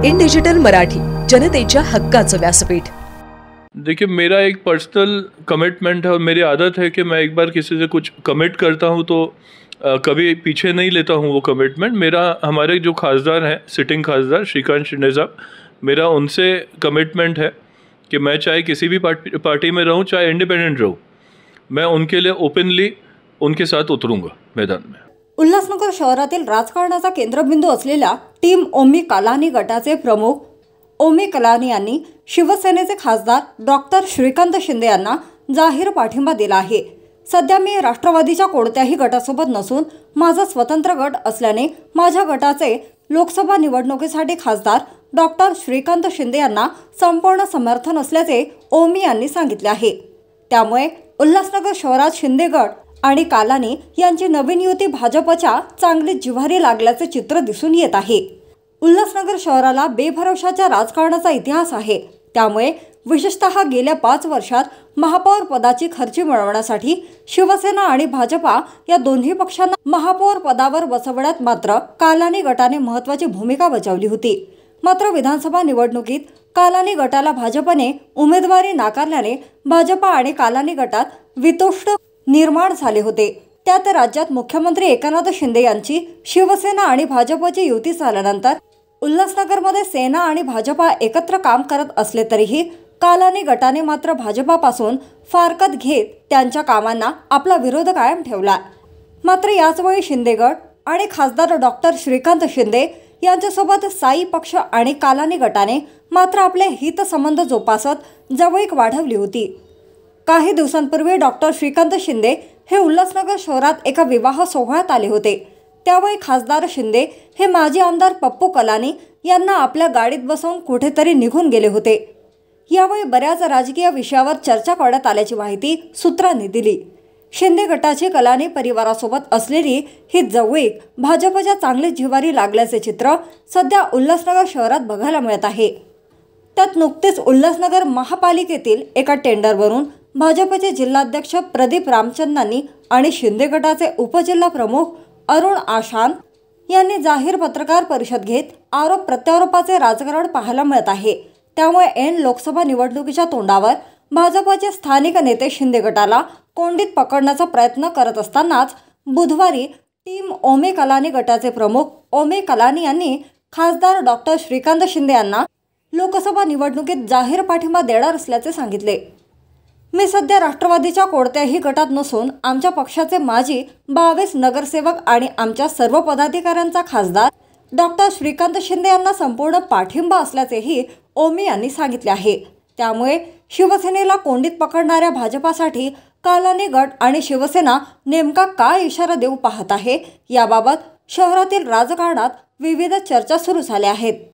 In digital Marathi, जनतेच्या हक्काचं व्यासपीठ। देखिए, मेरा एक पर्सनल कमिटमेंट है और मेरी आदत है कि मैं एक बार किसी से कुछ कमिट करता हूँ तो कभी पीछे नहीं लेता हूँ वो कमिटमेंट। मेरा हमारे जो खासदार हैं, सिटिंग खासदार श्रीकांत शिंदे साहब, मेरा उनसे कमिटमेंट है कि मैं चाहे किसी भी पार्टी में रहूँ, चाहे इंडिपेंडेंट रहूँ, मैं उनके लिए ओपनली उनके साथ उतरूँगा मैदान में। उल्हासनगर शहरातील राजकारणाचा केंद्रबिंदू असलेल्या टीम ओमी कालानी गटाचे प्रमुख ओमी कालानी यांनी शिवसेनेचे खासदार डॉक्टर श्रीकांत शिंदे यांना जाहीर पाठिंबा दिला आहे। सध्या मी राष्ट्रवादीच्या कोणत्याही गटासोबत नसून माझा स्वतंत्र गट असल्याने माझ्या गटाचे लोकसभा निवडणुकीसाठी खासदार डॉक्टर श्रीकांत शिंदे यांना संपूर्ण समर्थन असल्याचे ओमी यांनी सांगितले आहे। त्यामुळे उल्हासनगर शहरात शिंदे गट आणि कालानी यांची नवीन युती भाजपच्या चांगलीच जिव्हारी लागल्याचे चित्र दिसून येत आहे। उल्हासनगर शहराला बेभरवशाच्या राजकारणाचा इतिहास आहे। त्यामुळे विशेषतः गेल्या 5 वर्षात महापौर पदाची खर्ची मिळवण्यासाठी शिवसेना आणि भाजपा या दोन्ही पक्षांना महापौर पदावर बसवण्यात मात्र कालानी गटाने महत्त्वाची भूमिका बजावली होती। मात्र विधानसभा निवडणुकीत कालानी गटाला भाजपने उमेदवारी नाकारल्याने भाजपा आणि कालानी गटात वितोष्ट निर्माण झाले होते। त्यात राज्यात मुख्यमंत्री एकनाथ शिंदे यांची शिवसेना आणि भाजपची युती झाल्यानंतर उल्हासनगरमध्ये सेना आणि भाजपा एकत्र काम करत असले तरीही कालानी गटाने मात्र भाजपापासून फारकत घेत त्यांच्या कामांना आपला विरोध कायम ठेवला। मात्र याच वेळी शिंदे गट आणि खासदार डॉक्टर श्रीकांत शिंदे यांच्यासोबत साई पक्ष आणि कालानी गटाने मात्र आपले हितसंबंध जोपासत जवळीक वाढवली होती। काही दिवसांपूर्वी डॉक्टर श्रीकांत शिंदे हे उल्हासनगर शहरात एका विवाह सोहळ्यात आले होते। त्यावेळी खासदार शिंदे हे माजी आमदार पप्पू कालानी यांना आपल्या गाडीत बसवून कुठेतरी निघून गेले होते। यावेळी बऱ्याच राजकीय विषयावर चर्चा करण्यात आल्याची माहिती सूत्रांनी दिली। शिंदे गटाची कालानी परिवारासोबत असलेली ही जवळीक भाजपच्या चांगली जिव्हारी लागल्याचे चित्र सध्या उल्हासनगर शहरात बघायला मिळत आहे। त्यात नुकतेच उल्हासनगर महापालिकेतील एका टेंडरवरून भाजपचे जिल्हाध्यक्ष प्रदीप रामचंदानी आणि शिंदे गटाचे उपजिल्हा प्रमुख अरुण आशान यांनी जाहीर पत्रकार परिषद घेत आरोप प्रत्यारोपाचे राजकारण पाहायला मिळत आहे। त्यामुळे ऐन लोकसभा निवडणुकीच्या तोंडावर भाजपचे स्थानिक नेते शिंदे गटाला कोंडीत पकडण्याचा प्रयत्न करत असतानाच बुधवारी टीम ओमी कालानी गटाचे प्रमुख ओमी कालानी यांनी खासदार डॉक्टर श्रीकांत शिंदे यांना लोकसभा निवडणुकीत जाहीर पाठिंबा देणार असल्याचे सांगितले। मी सध्या राष्ट्रवादीच्या कोणत्याही गटात नसून आमच्या पक्षाचे माजी 22 नगरसेवक आणि आमच्या सर्व पदाधिकाऱ्यांचा खासदार डॉक्टर श्रीकांत शिंदे यांना संपूर्ण पाठिंबा असल्याचेही ओमी यांनी सांगितले आहे। त्यामुळे शिवसेनेला कोंडीत पकडणाऱ्या भाजपासाठी कालानी गट आणि शिवसेना नेमका काय इशारा देऊ पाहत आहे याबाबत शहरातील राजकारणात विविध चर्चा सुरू झाल्या आहेत।